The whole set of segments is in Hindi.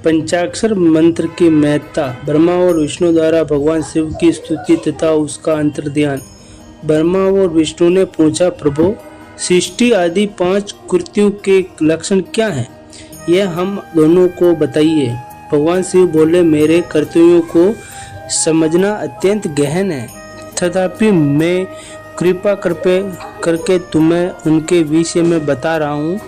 पंचाक्षर मंत्र की महत्ता। ब्रह्मा और विष्णु द्वारा भगवान शिव की स्तुति तथा उसका अंतर्ध्यान। ब्रह्मा और विष्णु ने पूछा, प्रभु सृष्टि आदि 5 कृत्यों के लक्षण क्या हैं? यह हम दोनों को बताइए। भगवान शिव बोले, मेरे कर्तव्यों को समझना अत्यंत गहन है, तथापि मैं कृपा करके तुम्हें उनके विषय में बता रहा हूँ।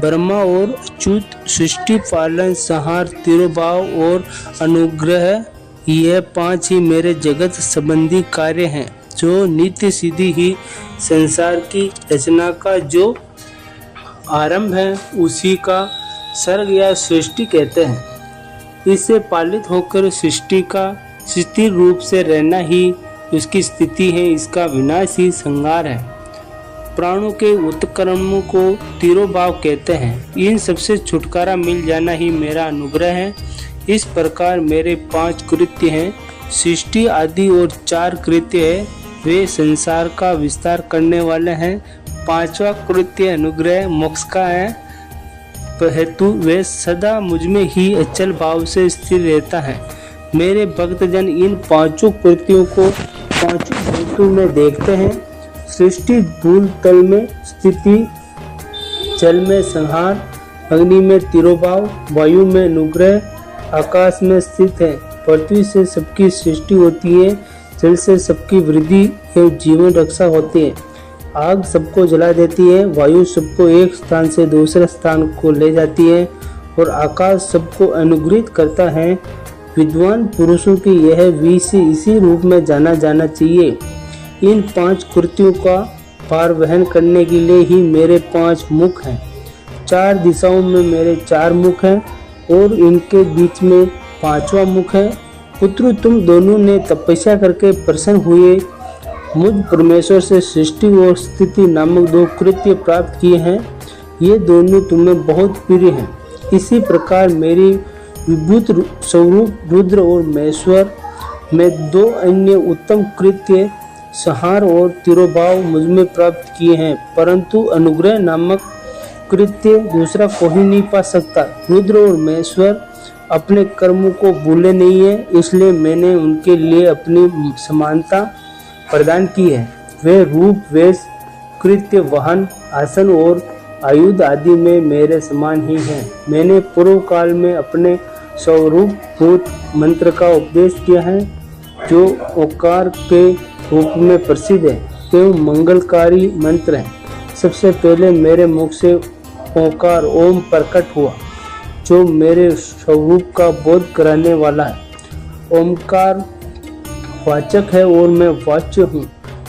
ब्रह्मा और अच्युत, सृष्टि पालन, संहार, तिरोभाव और अनुग्रह, यह 5 ही मेरे जगत संबंधी कार्य हैं, जो नित्य सिद्धि ही संसार की रचना का जो आरंभ है उसी का सर्ग या सृष्टि कहते हैं। इससे पालित होकर सृष्टि का स्थिर रूप से रहना ही उसकी स्थिति है, इसका विनाश ही संहार है। प्राणों के उत्क्रमण को तिरोभाव कहते हैं। इन सबसे छुटकारा मिल जाना ही मेरा अनुग्रह है। इस प्रकार मेरे 5 कृत्य हैं, सृष्टि आदि, और 4 कृत्य है, वे संसार का विस्तार करने वाले हैं। 5वां कृत्य अनुग्रह मोक्ष का है, हेतु वे सदा मुझमें ही अचल भाव से स्थिर रहता है। मेरे भक्तजन इन 5 कृत्यों को 5 हेतु में देखते हैं। सृष्टि भूल तल में स्थिति, जल में संहार, अग्नि में तिरोभाव, वायु में अनुग्रह, आकाश में स्थित है। पृथ्वी से सबकी सृष्टि होती है, जल से सबकी वृद्धि एवं जीवन रक्षा होती है। आग सबको जला देती है, वायु सबको एक स्थान से दूसरे स्थान को ले जाती है, और आकाश सबको अनुग्रहित करता है। विद्वान पुरुषों की यह विषय इसी रूप में जाना जाना चाहिए। इन 5 कृत्यों का भार वहन करने के लिए ही मेरे 5 मुख हैं। 4 दिशाओं में मेरे 4 मुख हैं, और इनके बीच में 5वां मुख है। पुत्र, तुम दोनों ने तपस्या करके प्रसन्न हुए मुझ परमेश्वर से सृष्टि और स्थिति नामक 2 कृत्य प्राप्त किए हैं। ये दोनों तुम्हें बहुत प्रिय हैं। इसी प्रकार मेरी विभूत स्वरूप रुद्र और महेश्वर में 2 अन्य उत्तम कृत्य, संहार और तिरोभाव, मुझमें प्राप्त किए हैं, परंतु अनुग्रह नामक कृत्य दूसरा कोई नहीं पा सकता। रुद्र और महेश्वर अपने कर्मों को भूले नहीं है, इसलिए मैंने उनके लिए अपनी समानता प्रदान की है। वे रूप, वेश, कृत्य, वाहन, आसन और आयुध आदि में मेरे समान ही हैं। मैंने पूर्व काल में अपने स्वरूप भूत मंत्र का उपदेश किया है, जो ओंकार के रूप में प्रसिद्ध है एवं मंगलकारी मंत्र है। सबसे पहले मेरे मुख से ओंकार ओम प्रकट हुआ, जो मेरे स्वरूप का बोध कराने वाला है। ओंकार वाचक है और मैं वाच्य हूँ।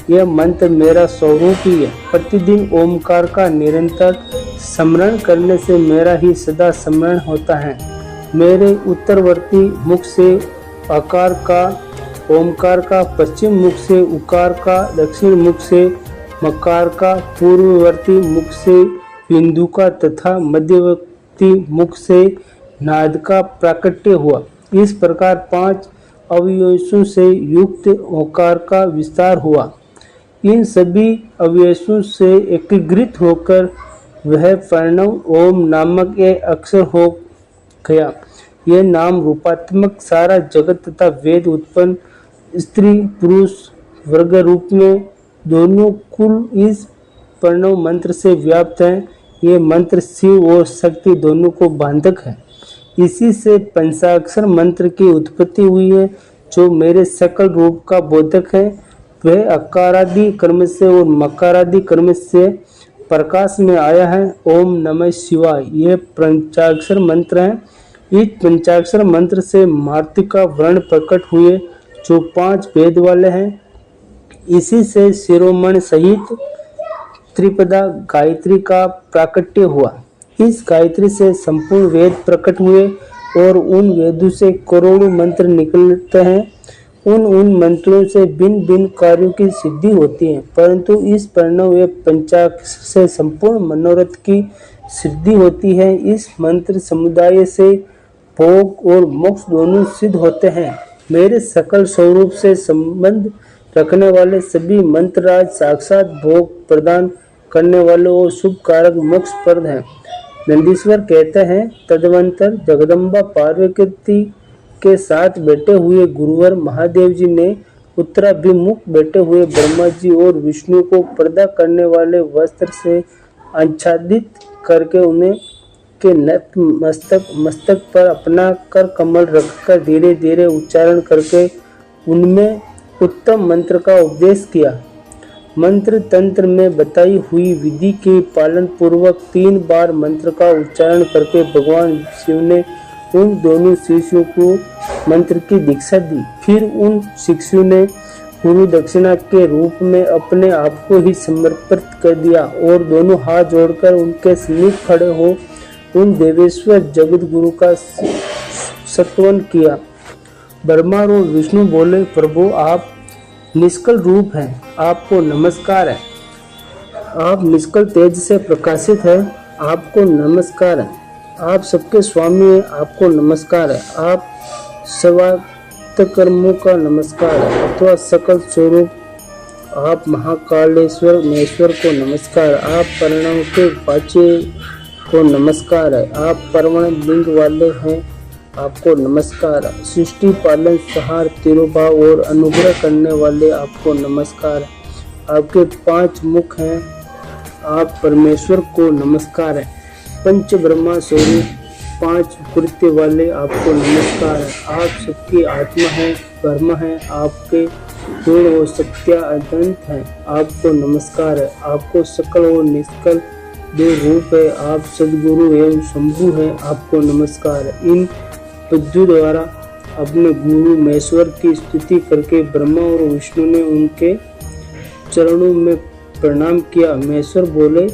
यह मंत्र मेरा स्वरूप ही है। प्रतिदिन ओमकार का निरंतर स्मरण करने से मेरा ही सदा स्मरण होता है। मेरे उत्तरवर्ती मुख से आकार का, ओमकार का, पश्चिम मुख से उकार का, दक्षिण मुख से मकार का, पूर्ववर्ती मुख से बिंदु का तथा मध्यवर्ती मुख से नाद का प्राकट्य हुआ। इस प्रकार 5 अवयवों से युक्त ओंकार का विस्तार हुआ। इन सभी अवयवों से एकीकृत होकर वह प्रणव ओम नामक एक अक्षर हो गया। यह नाम रूपात्मक सारा जगत तथा वेद उत्पन्न स्त्री पुरुष वर्ग रूप में दोनों कुल इस प्रणव मंत्र से व्याप्त है। ये मंत्र शिव और शक्ति दोनों को बांधक है। इसी से पंचाक्षर मंत्र की उत्पत्ति हुई है, जो मेरे सकल रूप का बोधक है। वह अकारादि कर्म से और मकारादि कर्म से प्रकाश में आया है। ओम नमः शिवाय, यह पंचाक्षर मंत्र है। इस पंचाक्षर मंत्र से मातृका वर्ण प्रकट हुए, जो 5 वेद वाले हैं। इसी से शिरोमणि सहित त्रिपदा गायत्री का प्राकट्य हुआ। इस गायत्री से संपूर्ण वेद प्रकट हुए, और उन वेदों से करोड़ों मंत्र निकलते हैं। उन मंत्रों से भिन्न भिन्न कार्यों की सिद्धि होती है, परंतु इस प्रणव व पंचाक्षर से संपूर्ण मनोरथ की सिद्धि होती है। इस मंत्र समुदाय से भोग और मोक्ष दोनों सिद्ध होते हैं। मेरे सकल स्वरूप से संबंध रखने वाले सभी मंत्रराज साक्षात भोग प्रदान करने वाले और शुभ कारक मोक्ष प्रद हैं। नंदीश्वर कहते हैं, तदनंतर जगदम्बा पार्वती के साथ बैठे हुए गुरुवर महादेव जी ने उत्तराभिमुख बैठे हुए ब्रह्मा जी और विष्णु को पर्दा करने वाले वस्त्र से आच्छादित करके उन्हें के मस्तक पर अपना कर कमल रखकर धीरे धीरे उच्चारण करके उनमें उत्तम मंत्र का उपदेश किया। मंत्र तंत्र में बताई हुई विधि के पालन पूर्वक 3 बार मंत्र का उच्चारण करके भगवान शिव ने उन दोनों शिष्यों को मंत्र की दीक्षा दी। फिर उन शिष्यों ने गुरु दक्षिणा के रूप में अपने आप को ही समर्पित कर दिया और दोनों हाथ जोड़कर उनके समीप खड़े हो उन देवेश्वर जगत गुरु का स्तवन किया। ब्रह्मा और विष्णु बोले, प्रभु आप निष्कल रूप हैं, आपको नमस्कार है। आप निष्कल तेज से प्रकाशित हैं, आपको नमस्कार है। आप सबके स्वामी हैं, आपको नमस्कार है। आप सर्वात्म कर्मों का नमस्कार है अथवा सकल स्वरूप, आप महाकालेश्वर महेश्वर को नमस्कार। आप परिणाम के वाच्य को नमस्कार है। आप परमण लिंग वाले हैं, आपको नमस्कार है। सृष्टि पालन सहार तिरुभाव और अनुग्रह करने वाले, आपको नमस्कार है। आपके 5 मुख हैं, आप परमेश्वर को नमस्कार है। पंच ब्रह्मा स्वरूप 5 कृत्य वाले, आपको नमस्कार है। आप सबकी आत्मा है, ब्रह्म है, आपके पूर्ण और सत्य अनंत है, आपको नमस्कार है। आपको सकल और निष्कल 2 रूप है, आप सदगुरु एवं शंभु है, आपको नमस्कार है। इन पद्यों द्वारा अपने गुरु महेश्वर की स्तुति करके ब्रह्मा और विष्णु ने उनके चरणों में प्रणाम किया। महेश्वर बोले,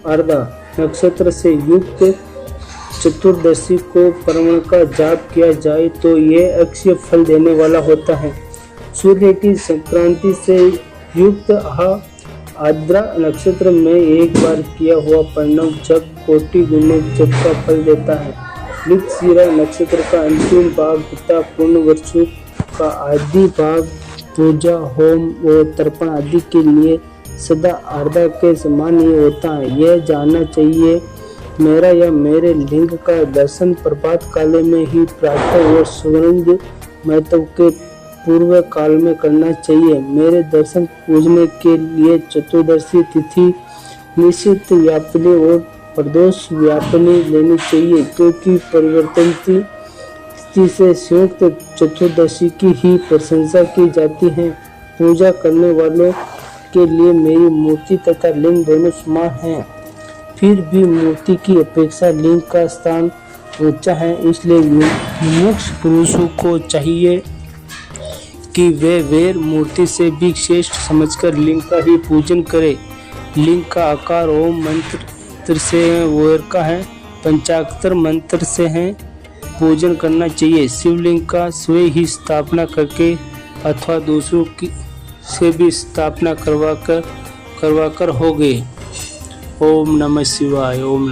अर्धा नक्षत्र से युक्त चतुर्दशी को परमण का जाप किया जाए तो यह अक्षय फल देने वाला होता है। सूर्य की संक्रांति से युक्त आद्रा नक्षत्र में एक बार किया हुआ प्रणव जप कोटि गुने जप का फल देता है। मृगशिरा नक्षत्र का अंतिम भाग तथा पूर्ण वर्षों का आदि भाग पूजा होम और तर्पण आदि के लिए सदा आर्द्रा के समान ही होता है। यह जानना चाहिए, मेरा या मेरे लिंग का दर्शन प्रभात काल में ही प्रातः और सुगंध महत्व के पूर्व काल में करना चाहिए। मेरे दर्शन पूजने के लिए चतुर्दशी तिथि निश्चित व्यापनी और प्रदोष व्यापनी लेनी चाहिए, क्योंकि परिवर्तनती तिथि से संयुक्त चतुर्दशी की ही प्रशंसा की जाती है। पूजा करने वालों के लिए मेरी मूर्ति तथा लिंग दोनों समान हैं। फिर भी मूर्ति की अपेक्षा लिंग का स्थान ऊंचा है, इसलिए मुमुक्ष पुरुषों को चाहिए कि वे वैर मूर्ति से भी श्रेष्ठ समझकर लिंग का ही पूजन करें। लिंग का आकार ओम मंत्र से वैर का है, पंचाक्षर मंत्र से है पूजन करना चाहिए। शिवलिंग का स्वयं ही स्थापना करके अथवा दूसरों की से भी स्थापना करवाकर हो गए। ओम नमः शिवाय। ओम